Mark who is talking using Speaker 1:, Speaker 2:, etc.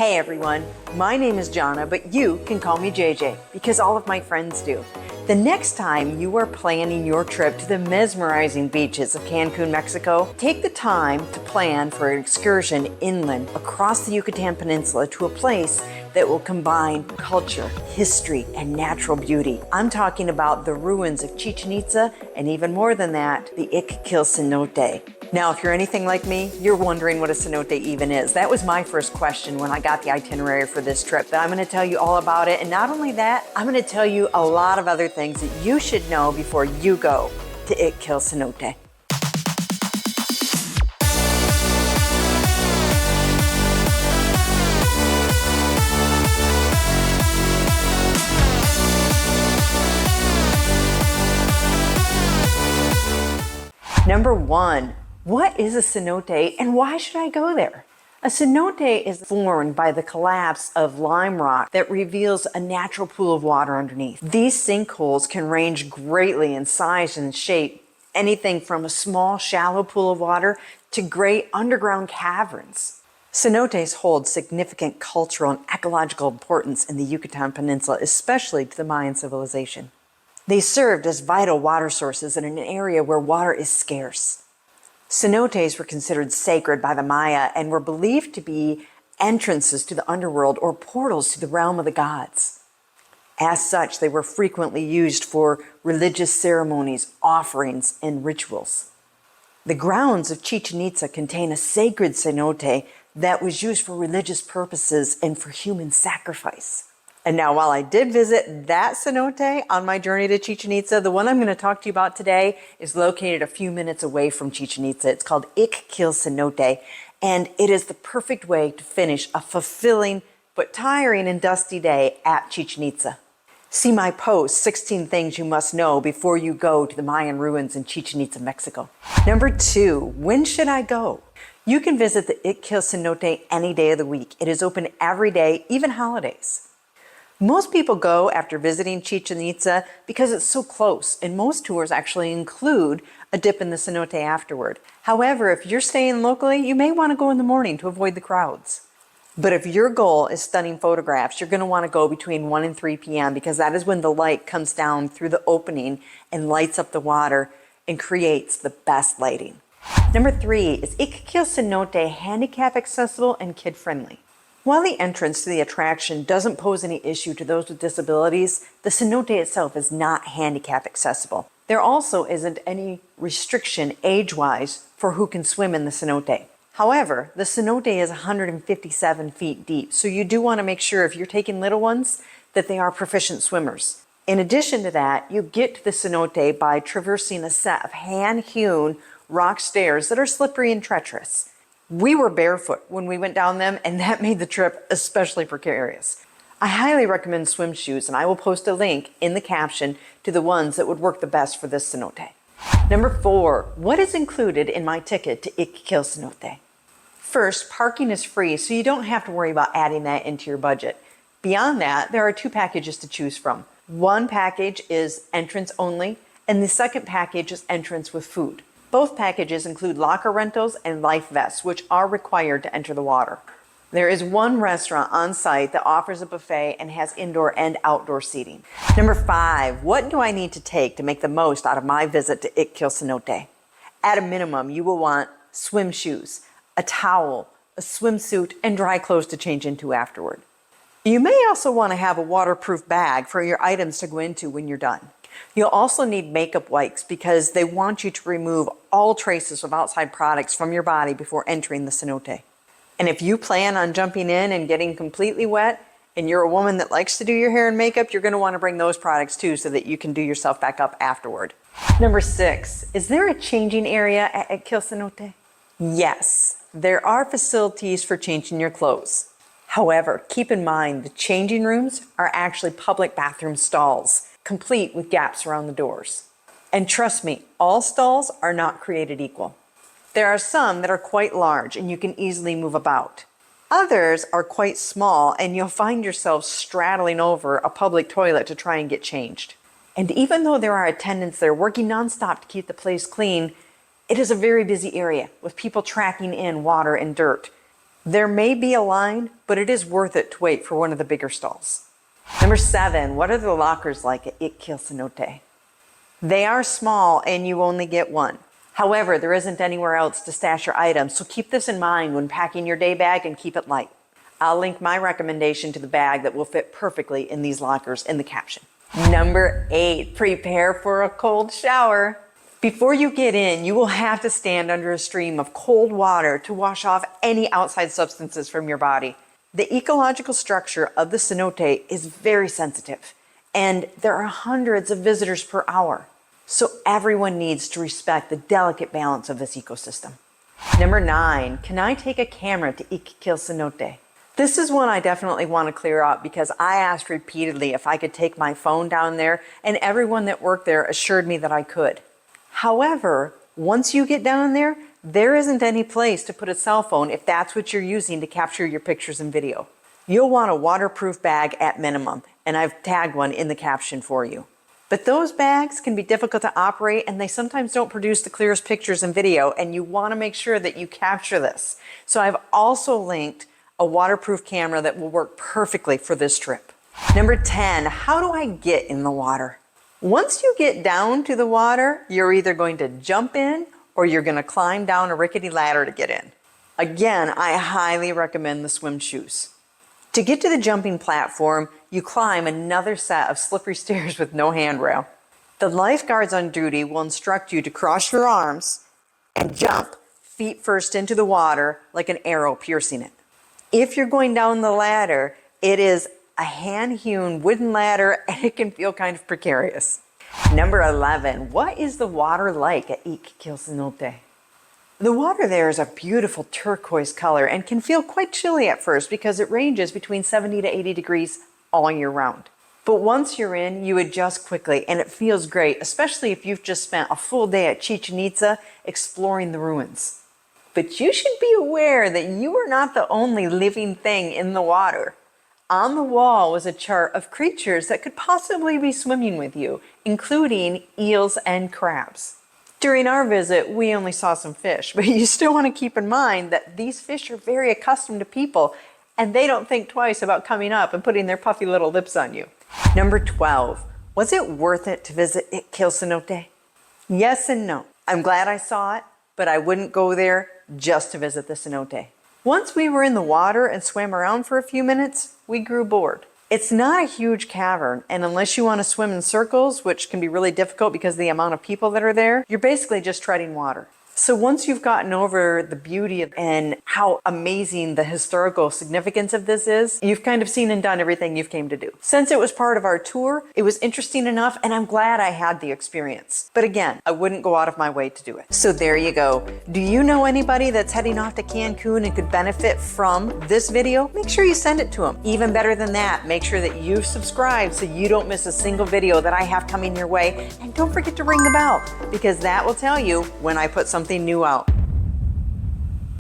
Speaker 1: Hey everyone, my name is Jonna, but you can call me JJ because all of my friends do. The next time you are planning your trip to the mesmerizing beaches of Cancun, Mexico, take the time to plan for an excursion inland across the Yucatan Peninsula to a place that will combine culture, history, and natural beauty. I'm talking about the ruins of Chichen Itza, and even more than that, the Ik Kil Cenote. Now, if you're anything like me, you're wondering what a cenote even is. That was my first question when I got the itinerary for this trip, but I'm gonna tell you all about it. And not only that, I'm gonna tell you a lot of other things that you should know before you go to Ik Kil Cenote. Number one, what is a cenote and why should I go there? A cenote is formed by the collapse of lime rock that reveals a natural pool of water underneath. These sinkholes can range greatly in size and shape, anything from a small, shallow pool of water to great underground caverns. Cenotes hold significant cultural and ecological importance in the Yucatan Peninsula, especially to the Mayan civilization. They served as vital water sources in an area where water is scarce. Cenotes were considered sacred by the Maya and were believed to be entrances to the underworld or portals to the realm of the gods. As such, they were frequently used for religious ceremonies, offerings, and rituals. The grounds of Chichen Itza contain a sacred cenote that was used for religious purposes and for human sacrifice. And now, while I did visit that cenote on my journey to Chichen Itza, the one I'm going to talk to you about today is located a few minutes away from Chichen Itza. It's called Ik Kil Cenote, and it is the perfect way to finish a fulfilling but tiring and dusty day at Chichen Itza. See my post, 16 Things You Must Know Before You Go to the Mayan Ruins in Chichen Itza, Mexico. Number two, when should I go? You can visit the Ik Kil Cenote any day of the week. It is open every day, even holidays. Most people go after visiting Chichen Itza because it's so close, and most tours actually include a dip in the cenote afterward. However, if you're staying locally, you may want to go in the morning to avoid the crowds. But if your goal is stunning photographs, you're going to want to go between 1 and 3 p.m. because that is when the light comes down through the opening and lights up the water and creates the best lighting. Number three, is Ik Kil Cenote handicap accessible and kid-friendly? While the entrance to the attraction doesn't pose any issue to those with disabilities, the cenote itself is not handicap accessible. There also isn't any restriction age-wise for who can swim in the cenote. However, the cenote is 157 feet deep, so you do want to make sure if you're taking little ones that they are proficient swimmers. In addition to that, you get to the cenote by traversing a set of hand-hewn rock stairs that are slippery and treacherous. We were barefoot when we went down them, and that made the trip especially precarious. I highly recommend swim shoes, and I will post a link in the caption to the ones that would work the best for this cenote. Number four, what is included in my ticket to Ik Kil Cenote? First, parking is free, so you don't have to worry about adding that into your budget. Beyond that, there are two packages to choose from. One package is entrance only, and the second package is entrance with food. Both packages include locker rentals and life vests, which are required to enter the water. There is one restaurant on site that offers a buffet and has indoor and outdoor seating. Number five, what do I need to take to make the most out of my visit to Ik Kil Cenote? At a minimum, you will want swim shoes, a towel, a swimsuit, and dry clothes to change into afterward. You may also want to have a waterproof bag for your items to go into when you're done. You'll also need makeup wipes because they want you to remove all traces of outside products from your body before entering the cenote. And if you plan on jumping in and getting completely wet, and you're a woman that likes to do your hair and makeup, you're going to want to bring those products too so that you can do yourself back up afterward. Number six, is there a changing area at Ik Kil Cenote? Yes, there are facilities for changing your clothes. However, keep in mind the changing rooms are actually public bathroom stalls, complete with gaps around the doors. And trust me, all stalls are not created equal. There are some that are quite large and you can easily move about. Others are quite small and you'll find yourself straddling over a public toilet to try and get changed. And even though there are attendants there working nonstop to keep the place clean, it is a very busy area with people tracking in water and dirt. There may be a line, but it is worth it to wait for one of the bigger stalls. Number 7, what are the lockers like at Ik Kil Cenote? They are small and you only get one. However, there isn't anywhere else to stash your items, so keep this in mind when packing your day bag and keep it light. I'll link my recommendation to the bag that will fit perfectly in these lockers in the caption. Number 8, prepare for a cold shower. Before you get in, you will have to stand under a stream of cold water to wash off any outside substances from your body. The ecological structure of the cenote is very sensitive, and there are hundreds of visitors per hour. So everyone needs to respect the delicate balance of this ecosystem. Number 9, can I take a camera to Ik Kil Cenote? This is one I definitely want to clear up because I asked repeatedly if I could take my phone down there, and everyone that worked there assured me that I could. However, once you get down there, there isn't any place to put a cell phone if that's what you're using to capture your pictures and video. You'll want a waterproof bag at minimum, and I've tagged one in the caption for you. But those bags can be difficult to operate and they sometimes don't produce the clearest pictures and video, and you want to make sure that you capture this. So I've also linked a waterproof camera that will work perfectly for this trip. Number 10, how do I get in the water? Once you get down to the water, you're either going to jump in or you're going to climb down a rickety ladder to get in. Again, I highly recommend the swim shoes. To get to the jumping platform, you climb another set of slippery stairs with no handrail. The lifeguards on duty will instruct you to cross your arms and jump feet first into the water like an arrow piercing it. If you're going down the ladder, it is a hand-hewn wooden ladder and it can feel kind of precarious. Number 11, what is the water like at Ik Kil Cenote? The water there is a beautiful turquoise color and can feel quite chilly at first because it ranges between 70 to 80 degrees all year round. But once you're in, you adjust quickly and it feels great, especially if you've just spent a full day at Chichen Itza exploring the ruins. But you should be aware that you are not the only living thing in the water. On the wall was a chart of creatures that could possibly be swimming with you, including eels and crabs. During our visit, we only saw some fish, but you still want to keep in mind that these fish are very accustomed to people and they don't think twice about coming up and putting their puffy little lips on you. Number 12, was it worth it to visit Ik Kil Cenote? Yes and no. I'm glad I saw it, but I wouldn't go there just to visit the cenote. Once we were in the water and swam around for a few minutes, we grew bored. It's not a huge cavern, and unless you want to swim in circles, which can be really difficult because of the amount of people that are there, you're basically just treading water. So once you've gotten over the beauty and how amazing the historical significance of this is, you've kind of seen and done everything you've came to do. Since it was part of our tour, it was interesting enough, and I'm glad I had the experience. But again, I wouldn't go out of my way to do it. So there you go. Do you know anybody that's heading off to Cancun and could benefit from this video? Make sure you send it to them. Even better than that, make sure that you've subscribed so you don't miss a single video that I have coming your way. And don't forget to ring the bell because that will tell you when I put something new out.